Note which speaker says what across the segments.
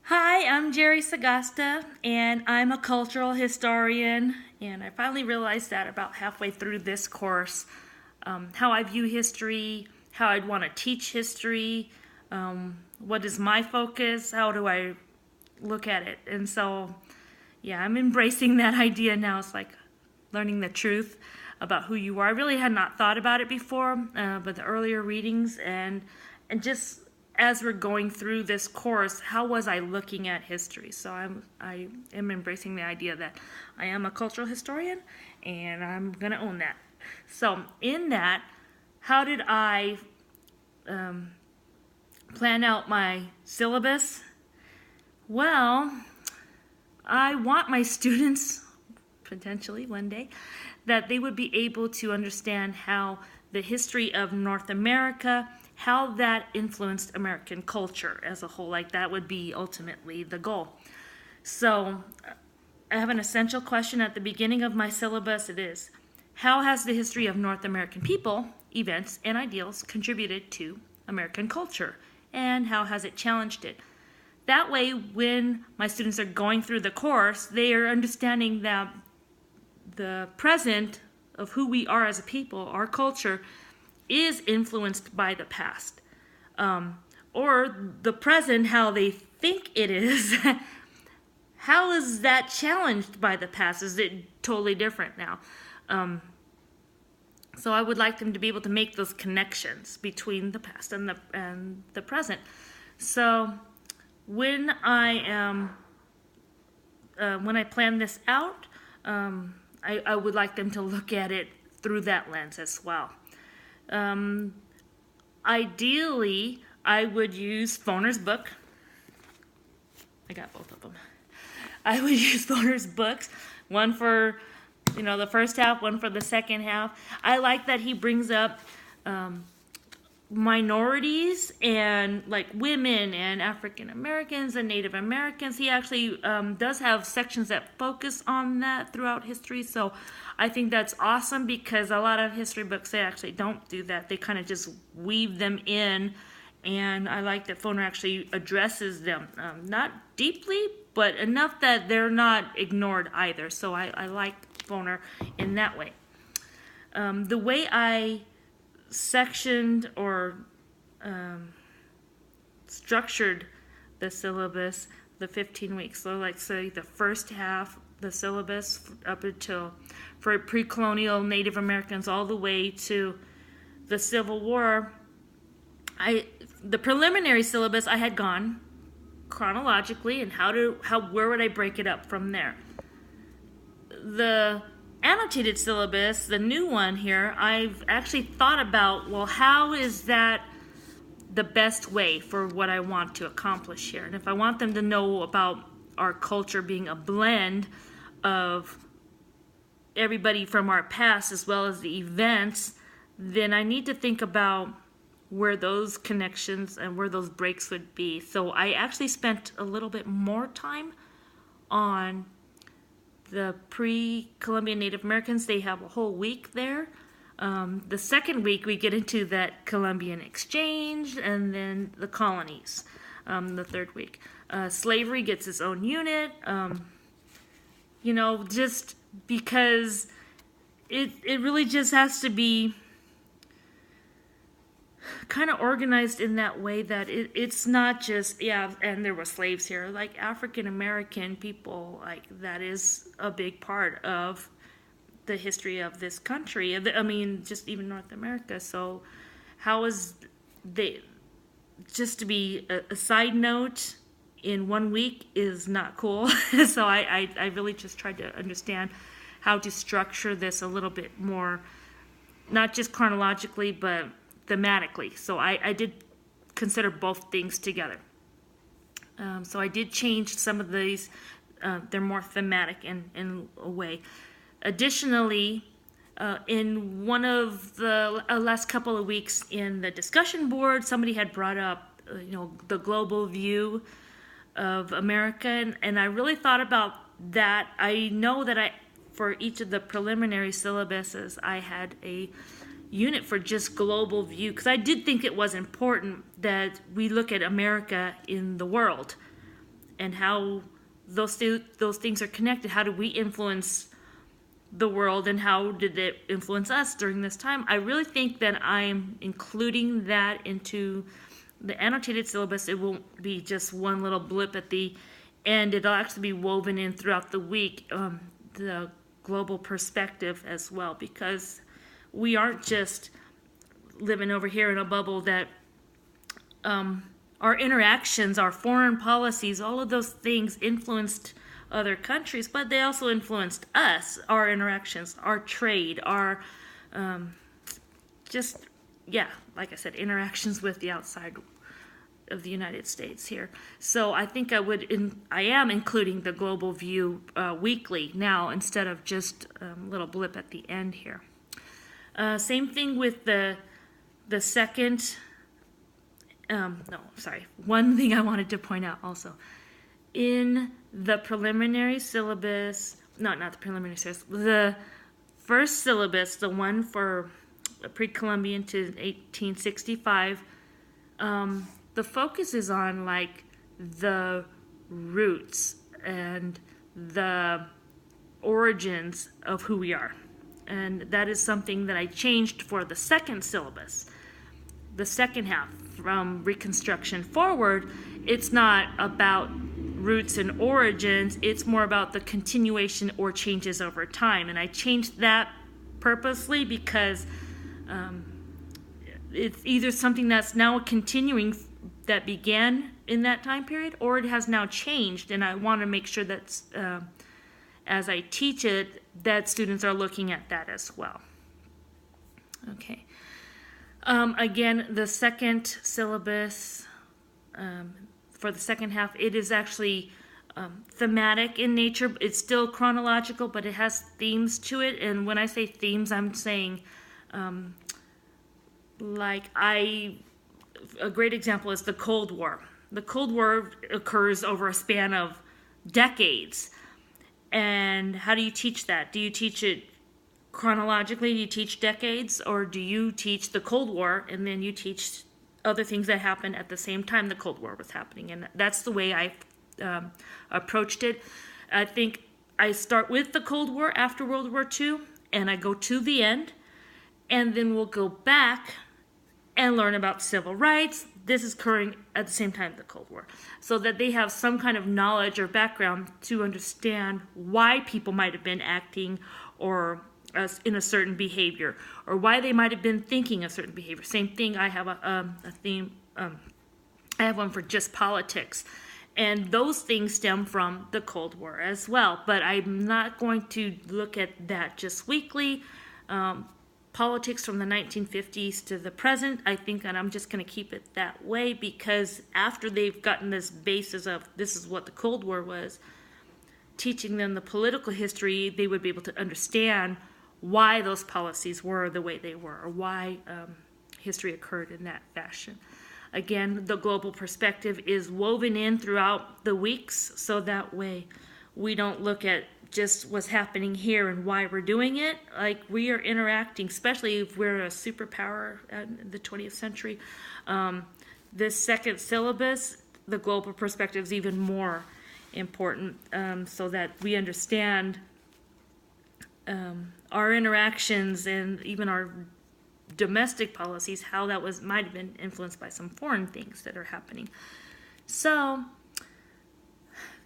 Speaker 1: Hi, I'm Jerry Sagasta, and I'm a cultural historian. And I finally realized that about halfway through this course, how I view history, how I'd want to teach history, what is my focus, how do I look at it. And so, yeah, I'm embracing that idea now. It's like learning the truth about who you are. I really had not thought about it before, but the earlier readings and just as we're going through this course, how was I looking at history? So I am embracing the idea that I am a cultural historian, and I'm gonna own that. So in that, how did I plan out my syllabus? Well, I want my students, potentially one day, that they would be able to understand how the history of North America, how that influenced American culture as a whole. Like that would be ultimately the goal. So I have an essential question at the beginning of my syllabus. It is, how has the history of North American people, events, and ideals contributed to American culture? And how has it challenged it? That way, when my students are going through the course, they are understanding that the present of who we are as a people, our culture, is influenced by the past. Or the present, how they think it is, how is that challenged by the past? Is it totally different now? So I would like them to be able to make those connections between the past and the present. So when I plan this out, I would like them to look at it through that lens as well. Ideally, I would use Foner's book. I got both of them. I would use Foner's books, one for the first half, one for the second half. I like that he brings up minorities and like women and African Americans and Native Americans. He actually does have sections that focus on that throughout history. So I think that's awesome because a lot of history books, they actually don't do that. They kind of just weave them in. And I like that Foner actually addresses them, not deeply, but enough that they're not ignored either. So I like Foner in that way. The way I sectioned or structured the syllabus, the 15 weeks. So like say the first half, the syllabus up until for pre-colonial Native Americans all the way to the Civil War. The preliminary syllabus I had gone chronologically and where would I break it up from there. The annotated syllabus, the new one here, I've actually thought about, well, how is that the best way for what I want to accomplish here? And if I want them to know about our culture being a blend of everybody from our past as well as the events, then I need to think about where those connections and where those breaks would be. So I actually spent a little bit more time on the pre-Columbian Native Americans. They have a whole week there. The second week we get into that Columbian exchange and then the colonies. The third week. Slavery gets its own unit. Just because it really just has to be kind of organized in that way that it's not just, and there were slaves here, like African American people, like that is a big part of the history of this country. I mean, just even North America. So how is just to be a side note in 1 week is not cool. So I really just tried to understand how to structure this a little bit more, not just chronologically, but thematically. So I did consider both things together. So I did change some of these. They're more thematic in a way. Additionally, in one of the last couple of weeks in the discussion board, somebody had brought up, the global view of America, and I really thought about that. I know that for each of the preliminary syllabuses, I had a unit for just global view because I did think it was important that we look at America in the world. and how those things are connected. How do we influence the world, and how did it influence us during this time? I really think that I'm including that into the annotated syllabus. It won't be just one little blip at the end. It'll actually be woven in throughout the week, the global perspective as well, because we aren't just living over here in a bubble. That our interactions, our foreign policies, all of those things influenced other countries, but they also influenced us, our interactions, our trade, our like I said, interactions with the outside of the United States here. So I think I am including the global view weekly now, instead of just a little blip at the end here. Same thing with the second. One thing I wanted to point out also. In the preliminary syllabus, not the preliminary syllabus, the first syllabus, the one for pre-Columbian to 1865, the focus is on like the roots and the origins of who we are. And that is something that I changed for the second syllabus. The second half, from Reconstruction forward, it's not about roots and origins, it's more about the continuation or changes over time. And I changed that purposely because it's either something that's now continuing that began in that time period, or it has now changed, and I want to make sure that as I teach it, that students are looking at that as well. Okay. Again, the second syllabus, for the second half, it is actually thematic in nature. It's still chronological, but it has themes to it. And when I say themes, I'm saying, a great example is the Cold War. The Cold War occurs over a span of decades. And how do you teach that? Do you teach it chronologically? Do you teach decades? Or do you teach the Cold War and then you teach other things that happened at the same time the Cold War was happening? And that's the way I approached it. I think I start with the Cold War after World War II, and I go to the end, and then we'll go back and learn about civil rights. This is occurring at the same time the Cold War, so that they have some kind of knowledge or background to understand why people might have been acting or in a certain behavior, or why they might have been thinking a certain behavior. Same thing, I have a theme, I have one for just politics, and those things stem from the Cold War as well, but I'm not going to look at that just weekly. Politics from the 1950s to the present, I think that I'm just going to keep it that way, because after they've gotten this basis of this is what the Cold War was, teaching them the political history, they would be able to understand why those policies were the way they were, or why history occurred in that fashion. Again, the global perspective is woven in throughout the weeks, so that way we don't look at just what's happening here and why we're doing it. Like, we are interacting, especially if we're a superpower in the 20th century. This second syllabus, the global perspective, is even more important, so that we understand our interactions and even our domestic policies, how that might have been influenced by some foreign things that are happening. So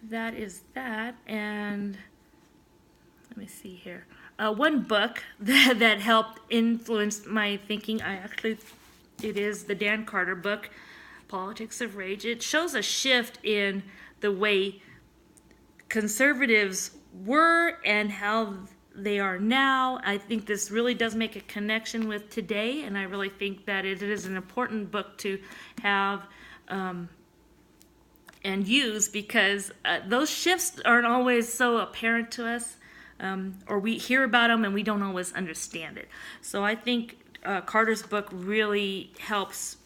Speaker 1: that is that. And let me see here. One book that helped influence my thinking, it is the Dan Carter book, Politics of Rage. It shows a shift in the way conservatives were and how they are now. I think this really does make a connection with today, and I really think that it is an important book to have and use, because those shifts aren't always so apparent to us, or we hear about them and we don't always understand it. So I think Carter's book really helps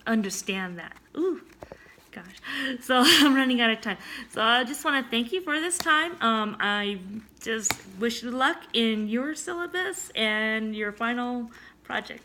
Speaker 1: understand that. Ooh, gosh. So I'm running out of time. So I just want to thank you for this time. I just wish you luck in your syllabus and your final project.